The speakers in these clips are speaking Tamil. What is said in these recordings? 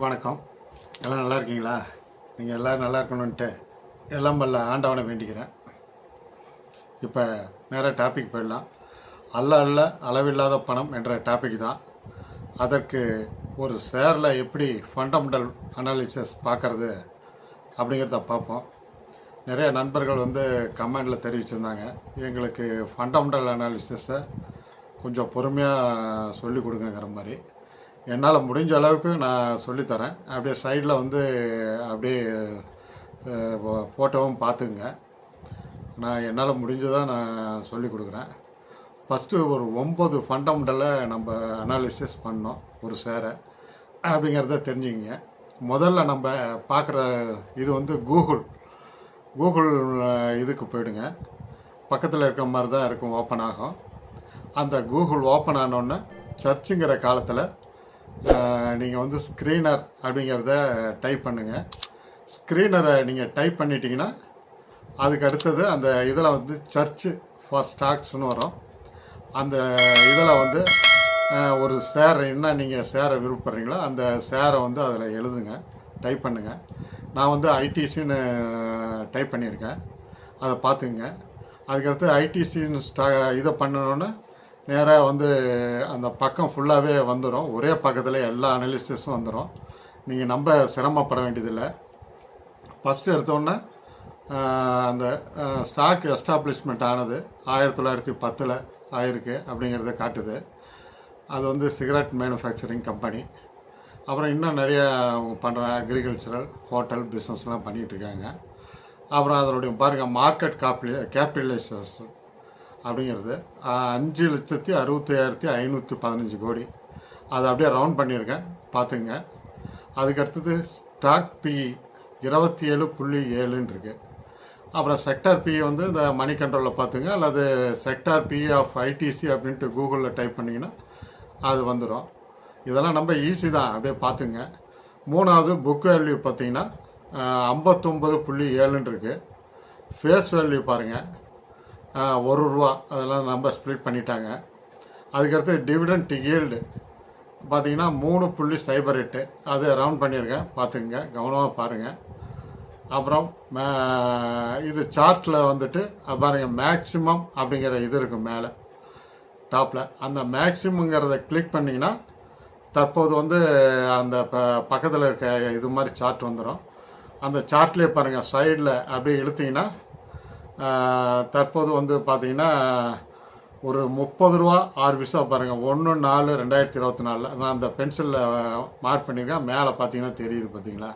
வணக்கம். எல்லாம் நல்லா இருக்கீங்களா? நீங்கள் எல்லோரும் நல்லா இருக்கணுன்ட்டு எல்லாம் வல்ல ஆண்டவனை வேண்டிக்கிறேன். இப்போ நேராக டாபிக் போயிடலாம். அல்ல அளவில்லாத பணம் என்ற டாபிக் தான். அதற்கு ஒரு ஷேரில் எப்படி ஃபண்டமெண்டல் அனாலிசிஸ் பார்க்குறது அப்படிங்கிறத பார்ப்போம். நிறைய நண்பர்கள் கமெண்டில் தெரிவிச்சிருந்தாங்க, எங்களுக்கு ஃபண்டமெண்டல் அனாலிசிஸை கொஞ்சம் பொறுமையாக சொல்லி கொடுங்கிற மாதிரி. என்னால் முடிஞ்ச அளவுக்கு நான் சொல்லித்தரேன். அப்படியே சைடில் அப்படியே ஃபோட்டோவும் பார்த்துங்க. நான் என்னால் முடிஞ்சதாக நான் சொல்லி கொடுக்குறேன். ஃபஸ்ட்டு ஒரு 9 ஃபண்டமெண்டலை நம்ம அனாலிசிஸ் பண்ணோம் ஒரு ஷேரை அப்படிங்கிறத தெரிஞ்சுங்க. முதல்ல நம்ம பார்க்குற இது கூகுள் இதுக்கு போயிடுங்க. பக்கத்தில் இருக்கிற மாதிரி தான் இருக்கும், ஓப்பன் ஆகும். அந்த கூகுள் ஓப்பன் ஆனோடனே சர்ச்சுங்கிற காலத்தில் நீங்கள் ஸ்க்ரீனர் அப்படிங்கிறத டைப் பண்ணுங்கள். ஸ்க்ரீனரை நீங்கள் டைப் பண்ணிட்டீங்கன்னா அதுக்கு அடுத்தது அந்த இதில் சர்ச்சு ஃபார் ஸ்டாக்ஸ்னு வரும். அந்த இதில் ஒரு ஷேர் என்ன நீங்கள் ஷேரை விருப்பப்படுறீங்களோ அந்த ஷேரை அதில் எழுதுங்க, டைப் பண்ணுங்கள். நான் ஐடிசின்னு டைப் பண்ணியிருக்கேன், அதை பார்த்துங்க. அதுக்கடுத்து ஐடிசின்னு இதை பண்ணணுன்னு நேராக அந்த பக்கம் ஃபுல்லாகவே வந்துடும். ஒரே பக்கத்தில் எல்லா அனாலிசிஸும் வந்துடும். நீங்கள் நம்ம சிரமப்பட வேண்டியதில்லை. ஃபஸ்ட்டு எடுத்தோன்னே அந்த ஸ்டாக் எஸ்டாப்ளிஷ்மெண்ட் ஆனது 1910 ஆயிருக்கு அப்படிங்கிறத காட்டுது. அது சிகரெட் மேனுஃபேக்சரிங் கம்பெனி. அப்புறம் இன்னும் நிறைய பண்ணுறாங்க, அக்ரிகல்ச்சரல், ஹோட்டல் பிஸ்னஸ்லாம் பண்ணிகிட்ருக்காங்க. அப்புறம் அதனுடைய பாருங்கள், மார்க்கெட் கேபிட்டலைசேஷன் அப்படிங்கிறது 5,61,515 கோடி. அதை அப்படியே ரவுண்ட் பண்ணியிருக்கேன், பார்த்துங்க. அதுக்கடுத்தது ஸ்டாக் பிஇ 27.7ன்னு இருக்குது. அப்புறம் செக்டார் பிஇ இந்த மணி கண்ட்ரோலில் பார்த்துங்க, அல்லது செக்டார் பிஇ ஆஃப் ஐடிசி அப்படின்ட்டு கூகுளில் டைப் பண்ணிங்கன்னா அது வந்துடும். இதெல்லாம் நம்ம ஈஸி தான், அப்படியே பார்த்துங்க. மூணாவது புக் வேல்யூ பார்த்தீங்கன்னா 59.7ன்னு இருக்குது. ஃபேஸ் வேல்யூ பாருங்கள், ₹1. அதெல்லாம் நம்ம ஸ்ப்ளிட் பண்ணிட்டாங்க. அதுக்கடுத்து டிவிடெண்ட் ஈல்டு பார்த்தீங்கன்னா 3.08, அது ரவுண்ட் பண்ணியிருக்கேன், பார்த்துங்க, கவனமாக பாருங்கள். அப்புறம் இது சார்ட்டில் பாருங்கள், மேக்ஸிமம் அப்படிங்கிற இது இருக்கும் மேலே டாப்பில். அந்த மேக்ஸிமுங்கிறத கிளிக் பண்ணிங்கன்னா தற்போது அந்த பக்கத்தில் இருக்க இது மாதிரி சார்ட் வந்துடும். அந்த சார்ட்லேயே பாருங்கள், சைடில் அப்படியே இழுத்திங்கன்னா தற்போது பார்த்தீங்கன்னா ஒரு ₹30 6 பாருங்கள். 1/4/2024 நான் அந்த பென்சிலில் மார்க் பண்ணியிருக்கேன். மேலே பார்த்தீங்கன்னா தெரியுது, பார்த்தீங்களா?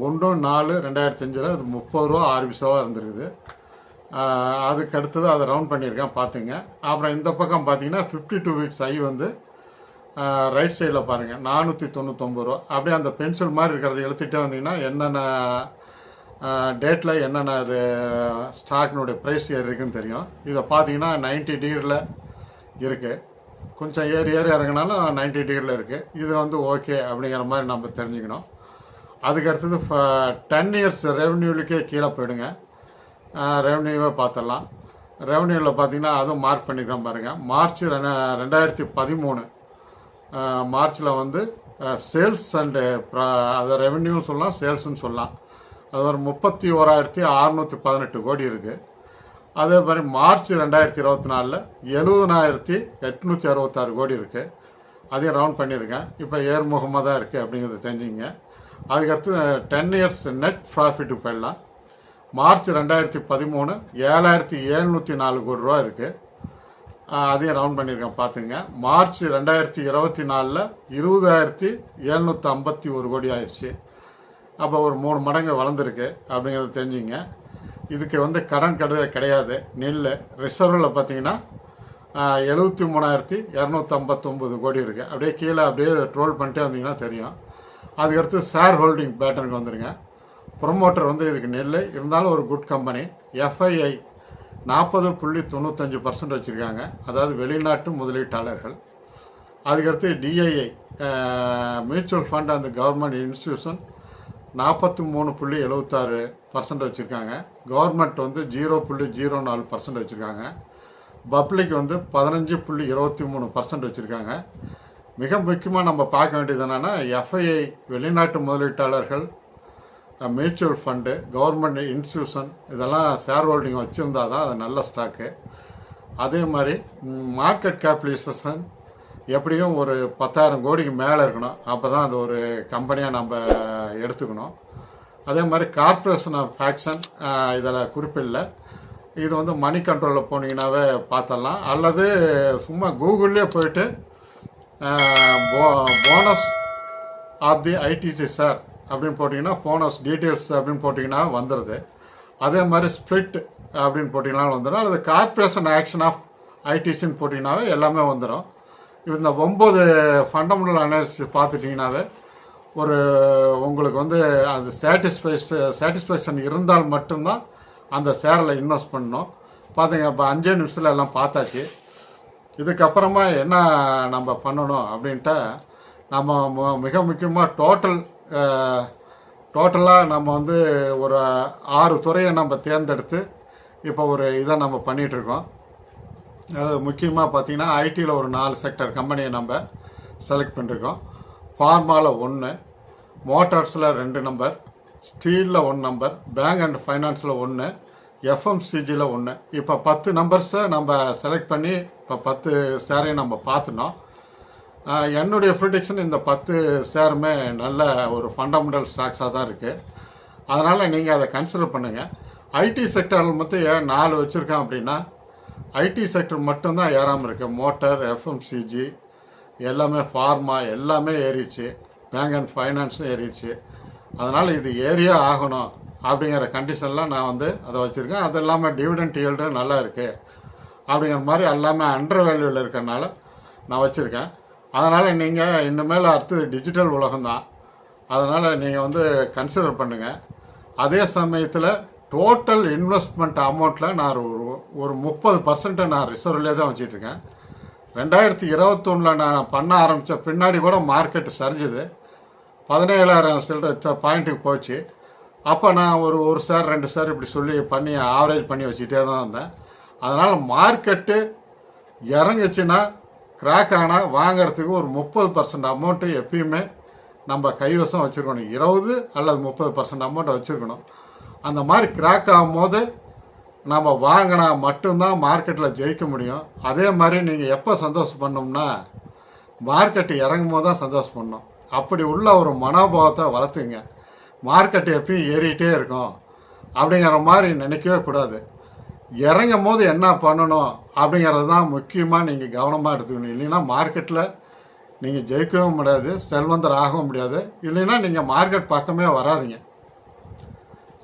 1/4/2005 அது ₹30 6 இருந்திருக்குது. அதுக்கு அடுத்தது அதை ரவுண்ட் பண்ணியிருக்கேன், பார்த்துங்க. அப்புறம் இந்த பக்கம் பார்த்தீங்கன்னா 52 வீக்ஸ் ஐ ரைட் சைடில் பாருங்கள், ₹499. அப்படியே அந்த பென்சில் மாதிரி இருக்கிறத எழுத்திட்டே வந்தீங்கன்னா என்னென்ன டேட்டில் என்னென்ன அது ஸ்டாக்கினுடைய ப்ரைஸ் ஏறி இருக்குன்னு தெரியும். இதை பார்த்தீங்கன்னா 90 டிகிரியில் இருக்குது. கொஞ்சம் ஏறி இறங்கினாலும் 90 டிகிரியில் இருக்குது. இது ஓகே அப்படிங்கிற மாதிரி நம்ம தெரிஞ்சுக்கணும். அதுக்கு அடுத்தது 10 இயர்ஸ் ரெவன்யூலுக்கே கீழே போயிடுங்க. ரெவன்யூவே பார்த்துடலாம். ரெவன்யூவில் பார்த்தீங்கன்னா அதுவும் மார்க் பண்ணிக்கிறோம் பாருங்கள். மார்ச் 2013 மார்ச்சில் சேல்ஸ் அண்டு அதை ரெவன்யூ சொல்லலாம், சேல்ஸ்ன்னு சொல்லலாம். அது ஒரு 31,618 கோடி இருக்குது. அதே மாதிரி மார்ச் 2024 70,866 கோடி இருக்குது. அதையும் ரவுண்ட் பண்ணியிருக்கேன். இப்போ ஏர்முகமாக தான் இருக்குது அப்படிங்கிறத தெரிஞ்சுங்க. அதுக்கடுத்து 10 இயர்ஸ் நெட் ப்ராஃபிட்டு போயிடலாம். மார்ச் 2013 7,704 கோடி ரூபா இருக்குது. அதையும் ரவுண்ட் பண்ணியிருக்கேன், பார்த்துங்க. மார்ச் 2024 20,751 கோடி ஆயிடுச்சு. அப்போ ஒரு 3 மடங்கு வளர்ந்துருக்கு அப்படிங்கிறத தெரிஞ்சுங்க. இதுக்கு கடன் கிடையாது, நெல். ரிசர்வில் பார்த்தீங்கன்னா 73,259 கோடி இருக்குது. அப்படியே கீழே அப்படியே ட்ரோல் பண்ணிட்டே வந்தீங்கன்னா தெரியும். அதுக்கடுத்து ஷேர் ஹோல்டிங் பேட்டர்னுக்கு வந்துடுங்க. ப்ரொமோட்டர் இதுக்கு நெல் இருந்தாலும் ஒரு குட் கம்பெனி. எஃப்ஐஐ 40.95% வச்சுருக்காங்க, அதாவது வெளிநாட்டு முதலீட்டாளர்கள். அதுக்கடுத்து DII mutual fund and government institution 43.76% வச்சுருக்காங்க. கவர்மெண்ட் 0.04% வச்சுருக்காங்க. பப்ளிக் 15.23% வச்சுருக்காங்க. மிக முக்கியமாக நம்ம பார்க்க வேண்டியது என்னென்னா எஃப்ஐஐ, வெளிநாட்டு முதலீட்டாளர்கள், மியூச்சுவல் ஃபண்டு, கவர்மெண்ட் இன்ஸ்டியூஷன் இதெல்லாம் ஷேர் ஹோல்டிங் வச்சுருந்தா தான் அது நல்ல ஸ்டாக்கு. அதே மாதிரி மார்க்கெட் கேபிடலைசேஷன் எப்படியும் ஒரு 10,000 கோடிக்கு மேலே இருக்கணும். அப்போ தான் அது ஒரு கம்பெனியாக நம்ம எடுத்துக்கணும். அதே மாதிரி கார்ப்பரேஷன் ஆஃப் ஆக்ஷன் இதில் குறிப்பில்லை. இது வந்து மணி கண்ட்ரோலில் போனீங்கன்னாவே பார்த்தலாம். அல்லது சும்மா கூகுள்லேயே போயிட்டு bonus of the ITC sir அப்படின்னு போட்டிங்கன்னா போனஸ் டீட்டெயில்ஸ் அப்படின்னு போட்டிங்கன்னா வந்துடுது. அதே மாதிரி ஸ்ப்ளிட் அப்படின்னு போட்டிங்கனாலும் வந்துடும். அல்லது கார்ப்பரேஷன் ஆக்ஷன் ஆஃப் ஐடிசின்னு போட்டிங்கனாவே எல்லாமே வந்துடும். இந்த 9 ஃபண்டமெண்டல் அனாலிசிஸ் பார்த்துட்டிங்கனாவே ஒரு உங்களுக்கு வந்து அது சாட்டிஸ்ஃபேக்ஷன் இருந்தால் மட்டும்தான் அந்த ஷேரில் இன்வெஸ்ட் பண்ணணும். பார்த்தீங்க, இப்போ 5 நிமிஷத்தில் எல்லாம் பார்த்தாச்சு. இதுக்கப்புறமா என்ன நம்ம பண்ணணும் அப்படின்ட்டு நம்ம மிக முக்கியமாக டோட்டலாக நம்ம வந்து ஒரு 6 துறையை நம்ம தேர்ந்தெடுத்து இப்போ ஒரு இதை நம்ம பண்ணிகிட்ருக்கோம். அது முக்கியமாக பார்த்திங்கன்னா ஐடியில் ஒரு 4 செக்டர் கம்பெனியை நம்ம செலக்ட் பண்ணியிருக்கோம். ஃபார்மாவில் 1, மோட்டார்ஸில் 2 நம்பர், ஸ்டீலில் 1 நம்பர், பேங்க் அண்ட் ஃபைனான்ஸில் 1, எஃப்எம்சிஜியில் 1. இப்போ 10 நம்பர்ஸை நம்ம செலக்ட் பண்ணி இப்போ 10 ஷேரையும் நம்ம பார்த்துனோம். என்னுடைய ப்ரிடிக்ஷன் இந்த 10 ஷேருமே நல்ல ஒரு ஃபண்டமெண்டல் ஸ்டாக்ஸாக தான் இருக்குது. அதனால் நீங்கள் அதை கன்சிடர் பண்ணுங்கள். ஐடி செக்டரில் மட்டும் ஏன் 4 வச்சுருக்கேன் அப்படின்னா, ஐடி செக்டர் மட்டும்தான் ஏறாமல் இருக்குது. மோட்டார், எஃப்எம்சிஜி எல்லாமே, ஃபார்மா எல்லாமே ஏறிடுச்சு, பேங்க் அண்ட் ஃபைனான்ஸும் ஏறிடுச்சு. அதனால் இது ஏரியா ஆகணும் அப்படிங்கிற கண்டிஷனில் நான் வந்து அதை வச்சுருக்கேன். அது இல்லாமல் டிவிடெண்ட் ஈல்டு நல்லா இருக்குது அப்படிங்கிற மாதிரி எல்லாமே அண்டர் வேல்யூவில் இருக்கிறனால நான் வச்சுருக்கேன். அதனால் நீங்கள் இனிமேல் அடுத்தது டிஜிட்டல் உலகம்தான். அதனால் நீங்கள் வந்து கன்சிடர் பண்ணுங்கள். அதே சமயத்தில் டோட்டல் இன்வெஸ்ட்மெண்ட் அமௌண்ட்டில் நான் ஒரு 30% நான் ரிசர்வ்லேயே தான் வச்சிட்ருக்கேன். 2021 நான் பண்ண ஆரம்பித்த பின்னாடி கூட மார்க்கெட்டு சரிஞ்சுது, 17,000 சில்லற பாயிண்ட்டுக்கு போச்சு. அப்போ நான் ஒரு ஷேர் 2 ஷேர் இப்படி சொல்லி பண்ணி ஆவரேஜ் பண்ணி வச்சுட்டே தான் வந்தேன். அதனால் மார்க்கெட்டு இறங்குச்சுன்னா, கிராக் ஆனால் வாங்கிறதுக்கு ஒரு 30% அமௌண்ட்டு எப்பயுமே நம்ம கைவசம் வச்சுருக்கணும். 20 அல்லது 30% அமௌண்ட்டை வச்சுருக்கணும். அந்த மாதிரி கிராக் ஆகும்போது நம்ம வாங்கினா மட்டும்தான் மார்க்கெட்டில் ஜெயிக்க முடியும். அதே மாதிரி நீங்கள் எப்போ சந்தோஷம் பண்ணோம்னா, மார்க்கெட்டு இறங்கும் போது தான் சந்தோஷம் பண்ணணும். அப்படி உள்ள ஒரு மனோபாவத்தை வளர்த்துங்க. மார்க்கெட்டு எப்பயும் ஏறிக்கிட்டே இருக்கும் அப்படிங்கிற மாதிரி நினைக்கவே கூடாது. இறங்கும் போது என்ன பண்ணணும் அப்படிங்கிறது தான் முக்கியமாக நீங்கள் கவனமாக எடுத்துக்கணும். இல்லைன்னா மார்க்கெட்டில் நீங்கள் ஜெயிக்கவும் முடியாது, செல்வந்தர் ஆகவும் முடியாது. இல்லைன்னா நீங்கள் மார்க்கெட் பக்கமே வராதிங்க.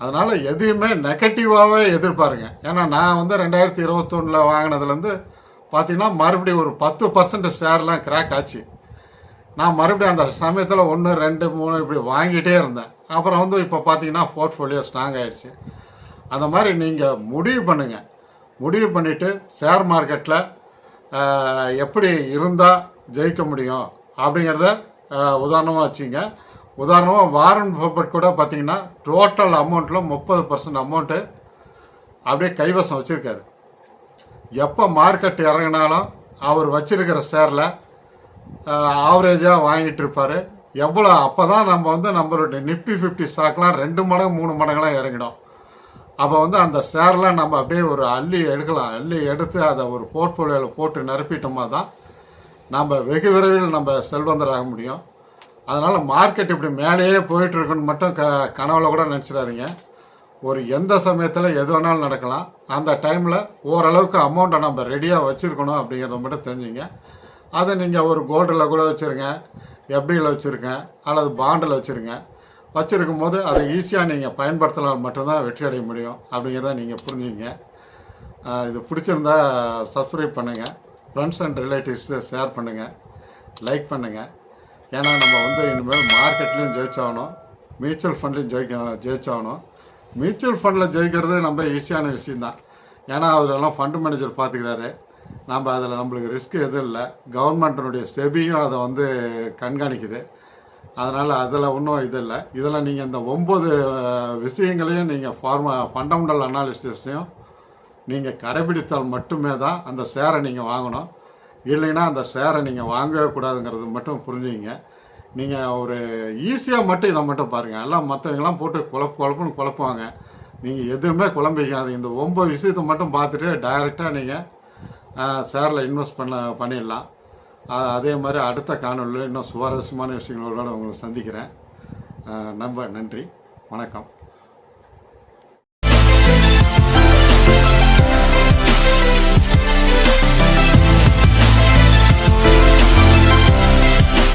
அதனால் எதையுமே நெகட்டிவாகவே எதிர்பாருங்க. ஏன்னா நான் வந்து 2021 வாங்கினதுலேருந்து பார்த்திங்கன்னா மறுபடியும் ஒரு 10% ஷேர்லாம் கிராக் ஆச்சு. நான் மறுபடியும் அந்த சமயத்தில் 1, 2, 3 இப்படி வாங்கிட்டே இருந்தேன். அப்புறம் வந்து இப்போ பார்த்தீங்கன்னா போர்ட்ஃபோலியோ ஸ்ட்ராங் ஆகிடுச்சு. அந்த மாதிரி நீங்கள் முடிவு பண்ணுங்கள். முடிவு பண்ணிவிட்டு ஷேர் மார்க்கெட்டில் எப்படி இருந்தால் ஜெயிக்க முடியும் அப்படிங்கிறத உதாரணமாக வச்சுங்க. உதாரணமாக வாரன் பஃபெட் கூட பார்த்தீங்கன்னா டோட்டல் அமௌண்ட்டில் 30% அமௌண்ட்டு அப்படியே கைவசம் வச்சுருக்காரு. எப்போ மார்க்கெட் இறங்கினாலும் அவர் வச்சுருக்கிற ஷேரில் ஆவரேஜாக வாங்கிட்டு இருப்பார். எவ்வளோ அப்போ தான் நம்ம வந்து நம்மளுடைய நிஃப்டி 50 ஸ்டாக்லாம் 2 மடங்கு 3 மடங்குலாம் இறங்கிடும். அப்போ வந்து அந்த ஷேர்லாம் நம்ம அப்படியே ஒரு அள்ளி எடுக்கலாம். அள்ளி எடுத்து அதை ஒரு போர்ட்ஃபோலியோவில் போட்டு நிரப்பிட்டோமா தான் நம்ம வெகு விரைவில் நம்ம செல்வந்தராக முடியும். அதனால் மார்க்கெட் இப்படி மேலேயே போயிட்டுருக்குன்னு மட்டும் கனவுல கூட நினச்சிடாதீங்க. ஒரு எந்த சமயத்தில் எது வேணாலும் நடக்கலாம். அந்த டைமில் ஓரளவுக்கு அமௌண்ட்டை நம்ம ரெடியாக வச்சுருக்கணும் அப்படிங்கிறத மட்டும் தெரிஞ்சுங்க. அதை நீங்கள் ஒரு கோல்டில் கூட வச்சுருங்க, எஃப்டியில் வச்சுருங்க, அல்லது பாண்டில் வச்சுருங்க. வச்சுருக்கும் போது அதை ஈஸியாக நீங்கள் பயன்படுத்தலாம் மட்டும்தான் வெற்றி அடைய முடியும் அப்படிங்கிறத நீங்கள் புரிஞ்சுங்க. இது பிடிச்சிருந்தா சப்ஸ்கிரைப் பண்ணுங்கள், ஃப்ரெண்ட்ஸ் அண்ட் ரிலேட்டிவ்ஸு ஷேர் பண்ணுங்கள், லைக் பண்ணுங்கள். ஏன்னா நம்ம வந்து இனிமேல் மார்க்கெட்லேயும் ஜெயிச்சாகணும், மியூச்சுவல் ஃபண்ட்லேயும் ஜெயிச்சாகணும். மியூச்சுவல் ஃபண்டில் ஜெயிக்கிறது நம்ம ஈஸியான விஷயந்தான். ஏன்னா அவரெல்லாம் ஃபண்டு மேனேஜர் பார்த்துக்கிறாரு. நம்ம அதில் நம்மளுக்கு ரிஸ்க் எதுவும் இல்லை. கவர்மெண்ட்டினுடைய செபியும் அதை வந்து கண்காணிக்குது. அதனால் அதில் ஒன்றும் இது இல்லை. இதில் நீங்கள் இந்த 9 விஷயங்களையும் நீங்கள் ஃபண்டமெண்டல் அனாலிசிஸையும் நீங்கள் கடைபிடித்தால் மட்டுமே தான் அந்த ஷேரை நீங்கள் வாங்கணும். இல்லைன்னா அந்த ஷேரை நீங்கள் வாங்கவே கூடாதுங்கிறது மட்டும் புரிஞ்சுங்க. நீங்கள் ஒரு ஈஸியாக மட்டும் இதை மட்டும் பாருங்கள். எல்லாம் மற்றவங்களாம் போட்டு குழப்புன்னு குழப்புவாங்க. நீங்கள் எதுவுமே குழம்பிக்காது. இந்த 9 விஷயத்தை மட்டும் பார்த்துட்டு டைரெக்டாக நீங்கள் ஷேரில் இன்வெஸ்ட் பண்ணிடலாம். அதே மாதிரி அடுத்த காணொலியில் இன்னும் சுவாரஸ்யமான விஷயங்களோட உங்களை சந்திக்கிறேன். நன்றி, வணக்கம்.